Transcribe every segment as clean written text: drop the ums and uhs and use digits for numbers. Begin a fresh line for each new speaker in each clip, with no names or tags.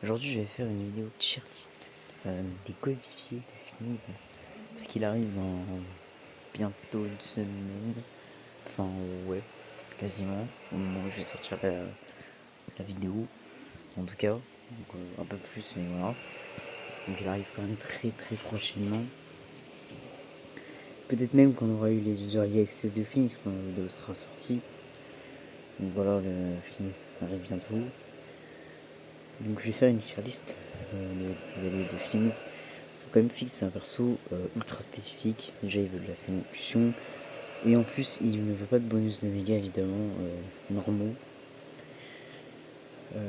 Aujourd'hui, je vais faire une vidéo tier list des coéquipiers de Finz parce qu'il arrive dans bientôt une semaine. Enfin, ouais, quasiment au moment où je vais sortir la vidéo, en tout cas, donc, un peu plus, mais voilà. Donc, il arrive quand même très prochainement. Peut-être même qu'on aura eu les early access de Finz quand la vidéo sera sortie. Donc voilà, le Finz arrive bientôt. Donc je vais faire une tier list des alliés de Finz. Parce que quand même Finz c'est un perso ultra spécifique. Déjà il veut de la séduction. Et en plus il ne veut pas de bonus de dégâts évidemment normaux.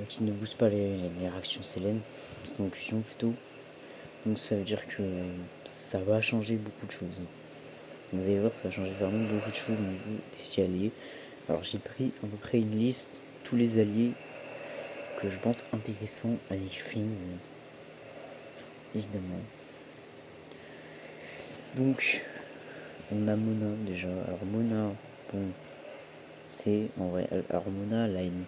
Qui ne boostent pas les réactions Sélène. C'est une élocution plutôt. Donc ça veut dire que ça va changer beaucoup de choses. Vous allez voir, ça va changer vraiment beaucoup de choses au niveau des 6 alliés. Alors j'ai pris à peu près une liste, tous les alliés que je pense intéressants avec Finz. Évidemment. Donc, on a Mona déjà. Alors, Mona, bon, c'est en vrai. Alors, Mona, elle a une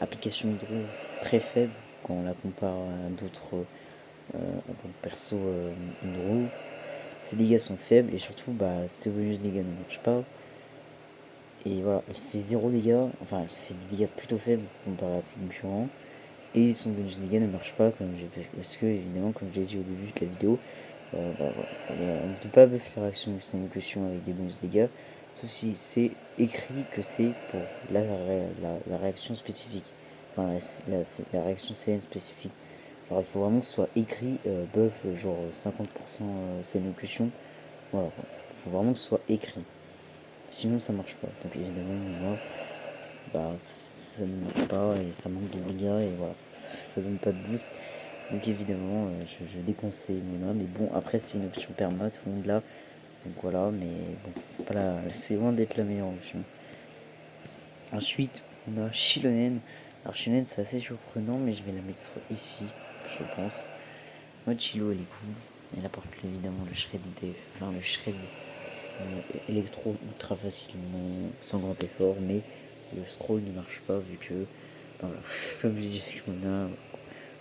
application hydro très faible quand on la compare à d'autres persos hydro. Ses dégâts sont faibles et surtout, ses bonus dégâts ne marchent pas. Et voilà, elle fait 0 dégâts, enfin, elle fait des dégâts plutôt faibles comparé à ses concurrents. Et son bonus dégâts ne marche pas, parce que, évidemment, comme j'ai dit au début de la vidéo, voilà. On ne peut pas buff la réaction de une élocution avec des bonus dégâts, sauf si c'est écrit que c'est pour la réaction spécifique. Enfin, la réaction CN spécifique. Alors il faut vraiment que ce soit écrit buff genre 50% élocution. Voilà, il faut vraiment que ce soit écrit. Sinon ça marche pas. Donc évidemment, moi, ça ne marche pas et ça manque de dégâts et voilà, ça donne pas de boost. Donc évidemment, je déconseille Mona, mais bon, après c'est une option perma, tout le monde l'a. Donc voilà, mais bon, c'est loin d'être la meilleure option. Ensuite, on a Shilonen. Alors Shilonen, c'est assez surprenant, mais je vais la mettre ici, je pense. Moi, Chilo, elle est cool. Elle apporte évidemment le shred enfin le shred électro ultra facilement, sans grand effort, mais le scroll ne marche pas vu que, voilà, comme je dis avec Mona,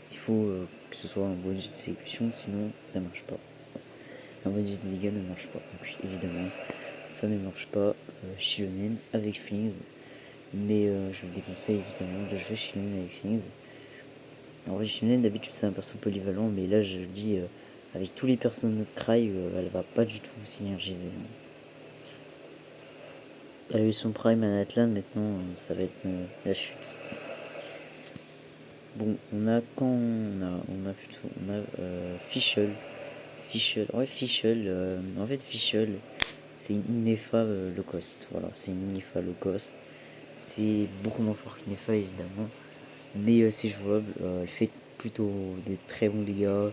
il faut que ce soit un bonus d'exécution, sinon ça marche pas. Un bonus de dégâts ne marche pas. Donc évidemment, ça ne marche pas Shilonen avec Things. Mais je vous déconseille évidemment de jouer Shilonen avec Things. En vrai, Shilonen d'habitude c'est un perso polyvalent, mais là je le dis, avec tous les personnages de notre Cry, elle va pas du tout synergiser. Elle a eu son prime à Atlan, maintenant ça va être la chute. Bon, on a Fischl. En fait, Fischl, c'est une Inefa low cost. Voilà, c'est une Inefa low cost. C'est beaucoup moins fort qu'Inefa évidemment, mais c'est jouable. Elle fait plutôt des très bons dégâts.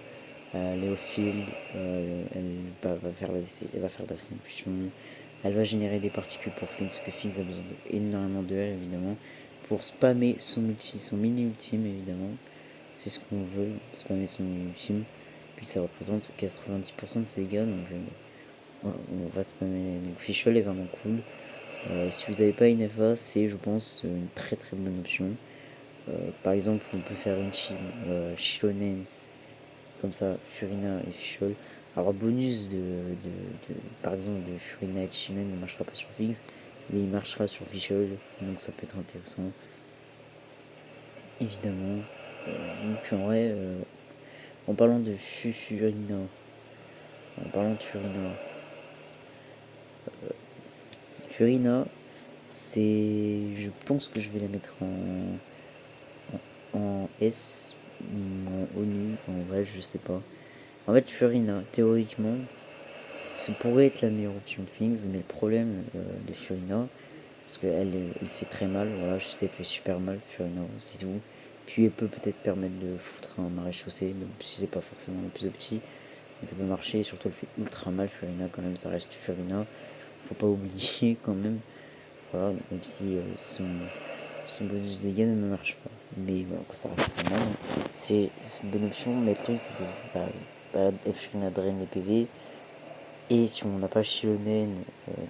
Elle est au field, elle va faire de la séduction. Elle va générer des particules pour Flynn, parce que Flynn a besoin énormément de elle évidemment. Pour spammer son mini ultime évidemment. C'est ce qu'on veut, spammer son mini ultime. Puis ça représente 90% de ses dégâts, donc voilà, on va spammer. Donc Fischl est vraiment cool. Si vous n'avez pas une FA, c'est je pense une très bonne option. Par exemple, on peut faire une team Shilonen, comme ça, Furina et Fischl. Alors bonus par exemple de Furina et Shilonen ne marchera pas sur Fix, mais il marchera sur Fischl, donc ça peut être intéressant. Évidemment. Donc en vrai, en parlant de Furina, Furina, je pense que je vais la mettre en S ou en ONU, en vrai, je sais pas. En fait, Furina, théoriquement, ça pourrait être la meilleure option de Things, mais le problème de Furina, parce elle fait très mal, voilà, je sais qu'elle fait super mal, Furina, c'est tout. Puis elle peut peut-être permettre de foutre un maréchaussée, même si c'est pas forcément le plus opti, mais ça peut marcher, et surtout elle fait ultra mal, Furina, quand même, ça reste Furina. Faut pas oublier quand même, voilà, même si son bonus de dégâts ne marche pas. Mais voilà, ça reste pas mal. C'est une bonne option, mais le truc c'est que Furina draine les PV. Et si on n'a pas Shilonen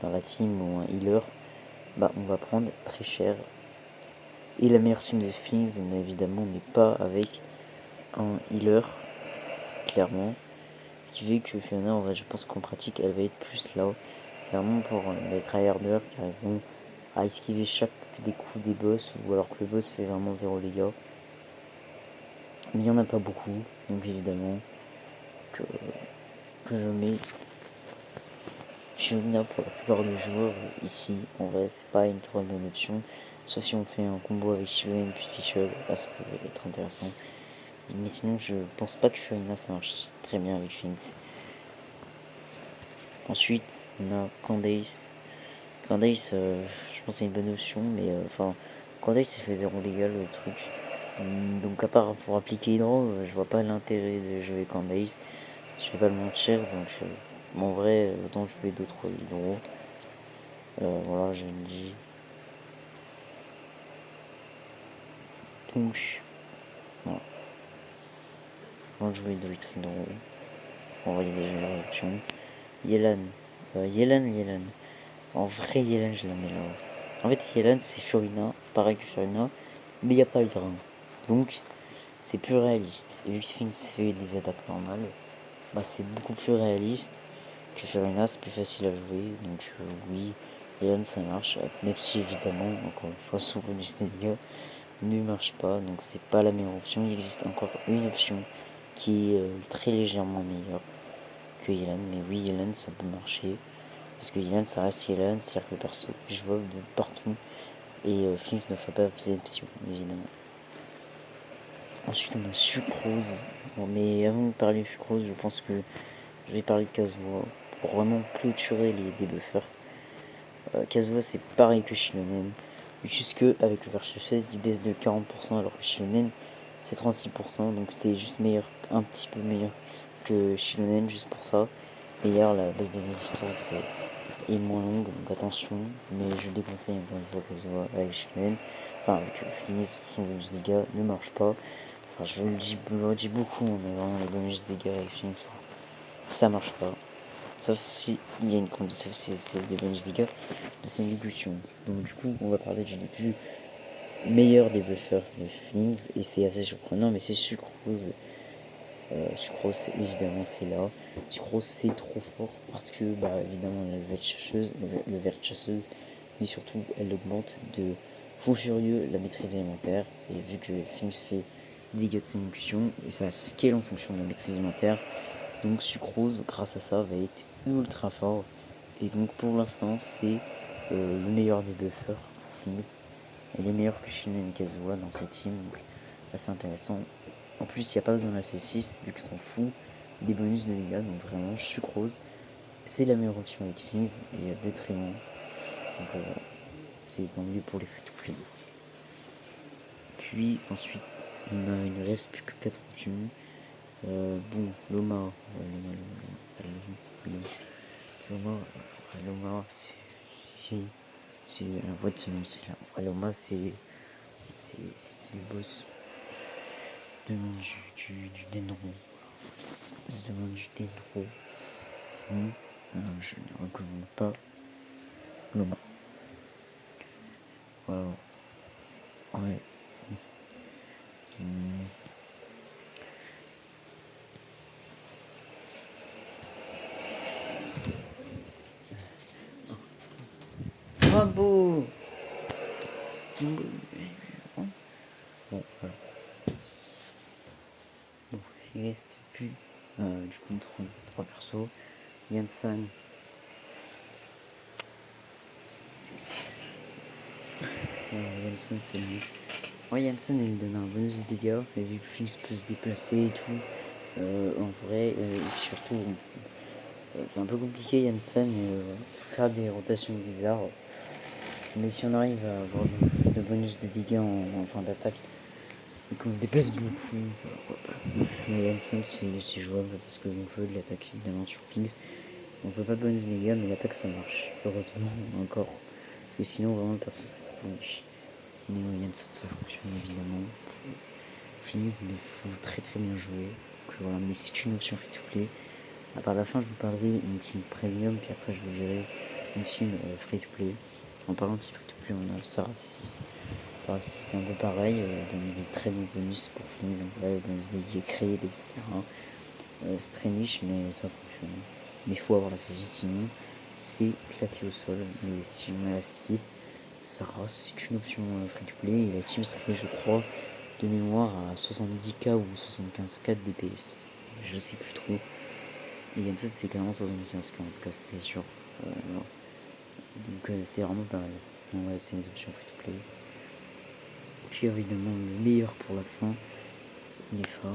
dans la team ou un healer, on va prendre très cher. Et la meilleure team de Things, évidemment, n'est pas avec un healer, clairement. Ce qui fait que Fiona, en vrai, je pense qu'en pratique, elle va être plus là. C'est vraiment pour les tryharders qui arriveront à esquiver chaque des coups des boss, ou alors que le boss fait vraiment 0 dégâts. Mais il n'y en a pas beaucoup, donc évidemment que je mets Fiona pour la plupart des joueurs ici. En vrai, c'est pas une très bonne option. Sauf si on fait un combo avec Shiloh puis Fischl, là ça peut être intéressant. Mais sinon, je pense pas que Fiona ça marche très bien avec Phoenix. Ensuite, on a Candace. Candace, je pense que c'est une bonne option, mais enfin, Candace il fait 0 dégâts le truc. Donc, à part pour appliquer Hydro, je vois pas l'intérêt de jouer Candace. Je vais pas le mentir, donc en vrai, autant jouer d'autres Hydro. Voilà, je me dis. Donc, voilà. Avant de jouer d'autres Hydro, on va y aller la option. Yelan. Yelan. En vrai, Yelan, je la mets là. En fait, Yelan, c'est Furina, pareil que Furina, mais il n'y a pas le drain. Donc, c'est plus réaliste. Et vu que Phoenix fait des attaques normales, bah, c'est beaucoup plus réaliste que Furina, c'est plus facile à jouer. Donc, oui, Yelan, ça marche. Même si, évidemment, encore une fois, son bonus de dégâts ne marche pas. Donc, c'est pas la meilleure option. Il existe encore une option qui est très légèrement meilleure que Yelan. Mais oui, Yelan, ça peut marcher. Parce que Yelan, ça reste Yelan, c'est-à-dire que le perso je vois de partout. Et Phoenix ne fait pas exception, évidemment. Ensuite, on a Sucrose. Bon, mais avant de parler de Sucrose, je pense que je vais parler de Kazuha pour vraiment clôturer les débuffers. Kazuha, c'est pareil que Shilonen. Juste que avec le Verchachesse, il baisse de 40% alors que Shilonen, c'est 36%. Donc c'est juste meilleur, un petit peu meilleur que Shilonen, juste pour ça. D'ailleurs, la base de résistance est moins longue, donc attention. Mais je déconseille encore une fois Kazuha avec Shilonen. Enfin, avec Phoenix, son bonus dégâts ne marche pas. Enfin, je le dis beaucoup, mais vraiment les bonus dégâts avec Phoenix, ça marche pas. Sauf si il y a une condition, sauf si c'est des bonus dégâts de sa exécution. Donc du coup, on va parler du début meilleur des buffers de Phoenix, et c'est assez surprenant, mais c'est Sucrose. Sucrose, évidemment, c'est là. Sucrose, c'est trop fort parce que, bah, évidemment, elle a le verre de chasseuse, mais surtout, elle augmente de fou furieux la maîtrise élémentaire. Et vu que Phoenix fait des dégâts de sa exécution, et ça scale en fonction de la maîtrise élémentaire, donc Sucrose, grâce à ça, va être ultra fort. Et donc, pour l'instant, c'est le meilleur des buffers pour Phoenix. Elle est meilleure que Shinnen et Kazuha dans cette team, donc assez intéressant. En plus, il n'y a pas besoin de la C6, vu qu'ils s'en fout des bonus de dégâts, donc vraiment, Sucrose, c'est la meilleure option avec Phoenix et détriment. Donc c'est tant mieux pour les free-to-play. Puis ensuite, il ne reste plus que 4 options. Bon, Loma, Loma, c'est la voix de son nom, c'est là. Loma, c'est le boss du Denro. Le demande du Denro. Sinon, je ne recommande pas Loma. Voilà. Ouais. Bravo. Bon, voilà. Bon, il reste plus du coup 3 persos. Yansan. Yansan, c'est lui. Ouais, Yansan, il donne un bonus de dégâts, mais vu que Fils peut se déplacer et tout, en vrai, surtout, c'est un peu compliqué Yansan, faire des rotations bizarres. Mais si on arrive à avoir le bonus de dégâts en fin d'attaque et qu'on se déplace beaucoup, mais Yansan c'est jouable parce qu'on veut de l'attaque évidemment sur Fils. On veut pas de bonus de dégâts, mais l'attaque ça marche. Heureusement, encore. Parce que sinon, vraiment, le perso serait trop niche. Mais Yansan ça fonctionne évidemment. Fleas, mais il faut très très bien jouer. Donc, voilà, mais c'est une option free to play. À la fin, je vous parlerai une team premium, puis après, je vous dirai une team free to play. En parlant de team free to play. Puis on a Sarah C6. Sarah C6 c'est un peu pareil, donne des très bons bonus pour Flings, donc là, bonus de guet, créer, etc. C'est très niche, mais ça fonctionne. Mais il faut avoir la C6, sinon c'est claqué au sol. Mais si on a la C6, Sarah c'est une option free to play, et la team serait, je crois, de mémoire à 70k ou 75k de DPS. Je sais plus trop. Et Yanset c'est carrément 75k en tout cas, c'est sûr. Donc c'est vraiment pas mal. Donc ouais, c'est une option free to play. Puis évidemment le meilleur pour la fin, Nifa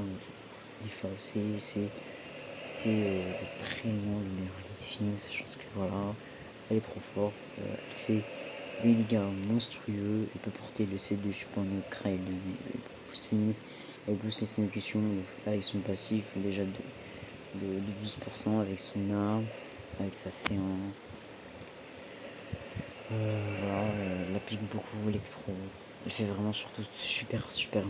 c'est de très loin le meilleur elite Phoenix. Je pense que voilà, elle est trop forte, elle fait des dégâts monstrueux, elle peut porter le set de support Cry, le boost Phoenix, elle booste les exécutions avec son passif déjà de 12% avec son arme, avec sa C1. Voilà, elle applique beaucoup électro. Elle fait vraiment surtout super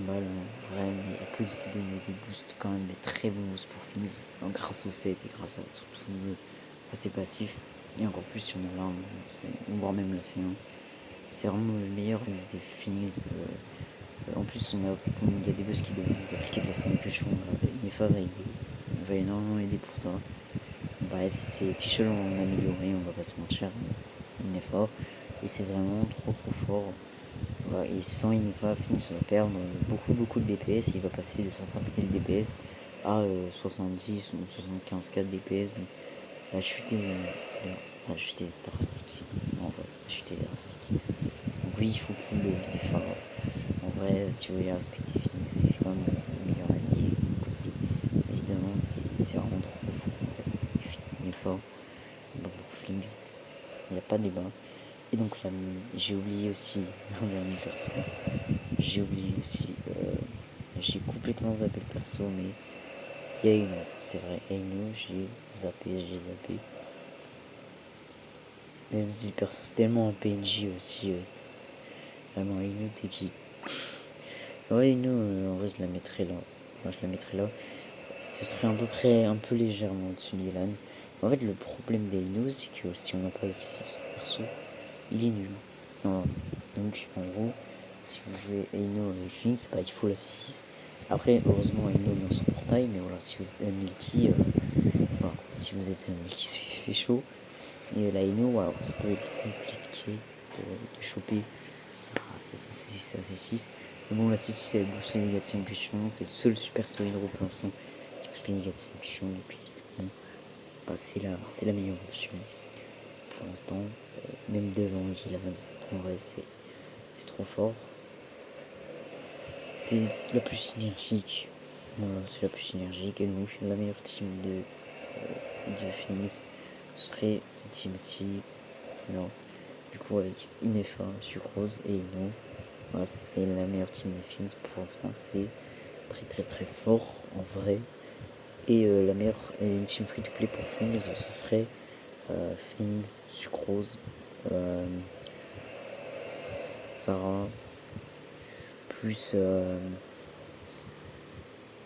mal en vrai, mais elle peut aussi donner des boosts quand même, des très bons boosts pour Fizz, grâce au set et grâce à ses passifs. Et encore plus si on a l'arme, voire même la C1. C'est vraiment le meilleur des Fizz. En plus, il y a des boss qui demandent d'appliquer de la simulation. Nefa va énormément aider pour ça. Bref, c'est Fischl en amélioré, on va pas se mentir. Nefa. Et c'est vraiment trop fort. Voilà, et sans Inefa, Phoenix va perdre beaucoup de DPS. Il va passer de 500 000 DPS à 70 ou 75 4 DPS. Donc la chute est drastique. En vrai, la chute est drastique. Donc oui, il faut pull Inefa. En vrai, si vous voulez respecter Phoenix, c'est quand même le meilleur allié. Oui, évidemment, c'est vraiment trop fort. Inefa, pour Phoenix, il n'y a pas de débat. Et donc là, j'ai oublié aussi un dernier perso. J'ai complètement zappé le perso, mais il y a Aino, c'est vrai, Aino, j'ai zappé. Même si le perso c'est tellement un PNJ aussi, vraiment Aino t'es qui. Ouais, Aino, en vrai je la mettrais là. Moi je la mettrais là. Ce serait à peu près un peu légèrement au-dessus d'Ilan. En fait le problème d'Aino c'est que si on n'a pas le 6 perso, il est nul. Voilà. Donc en gros, si vous jouez Aino avec Phoenix, il faut la 6. Après, heureusement, Aino dans son portail, mais voilà, si vous êtes un Milky, voilà, si vous êtes un Milky, c'est chaud. Et la Aino, voilà, ça peut être compliqué de choper ça, c'est assez 6. Mais bon, la C6 elle booste les dégâts de simulation, c'est le seul super solide pour l'instant qui booste les dégâts de simulation, et puis évidemment, c'est la meilleure option pour l'instant. Même devant Gillivan, en vrai, c'est trop fort. C'est la plus synergique. Voilà, c'est la plus synergique. Et donc, la meilleure team de Phoenix, ce serait cette team-ci. Alors, du coup, avec Inefa, Sucrose et Ino. Voilà, c'est la meilleure team de Phoenix pour l'instant. C'est très fort en vrai. Et la meilleure une team free to play pour Phoenix, ce serait Phoenix, Sucrose, Sarah, plus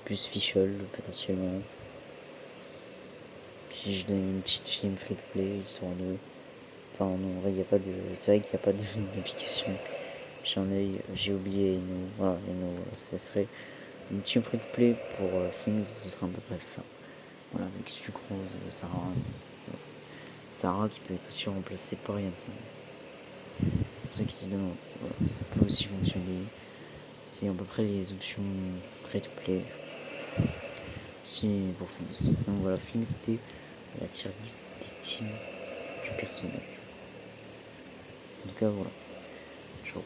Fischl potentiellement. Si je donne une petite film free to play, histoire de. Enfin, non, en vrai, il n'y a pas de. C'est vrai qu'il n'y a pas d'application. J'ai un œil, j'ai oublié nous. Voilà, ça serait une team free to play pour Flings, ce serait à peu près ça. Voilà, avec Sucrose, Sarah qui peut être aussi remplacée par Yansen. Pour ceux qui se demandent, voilà, ça peut aussi fonctionner. C'est à peu près les options free to play. Si pour Flings. Donc voilà, Flings c'était la tier list des teams du personnage. En tout cas, voilà. Ciao.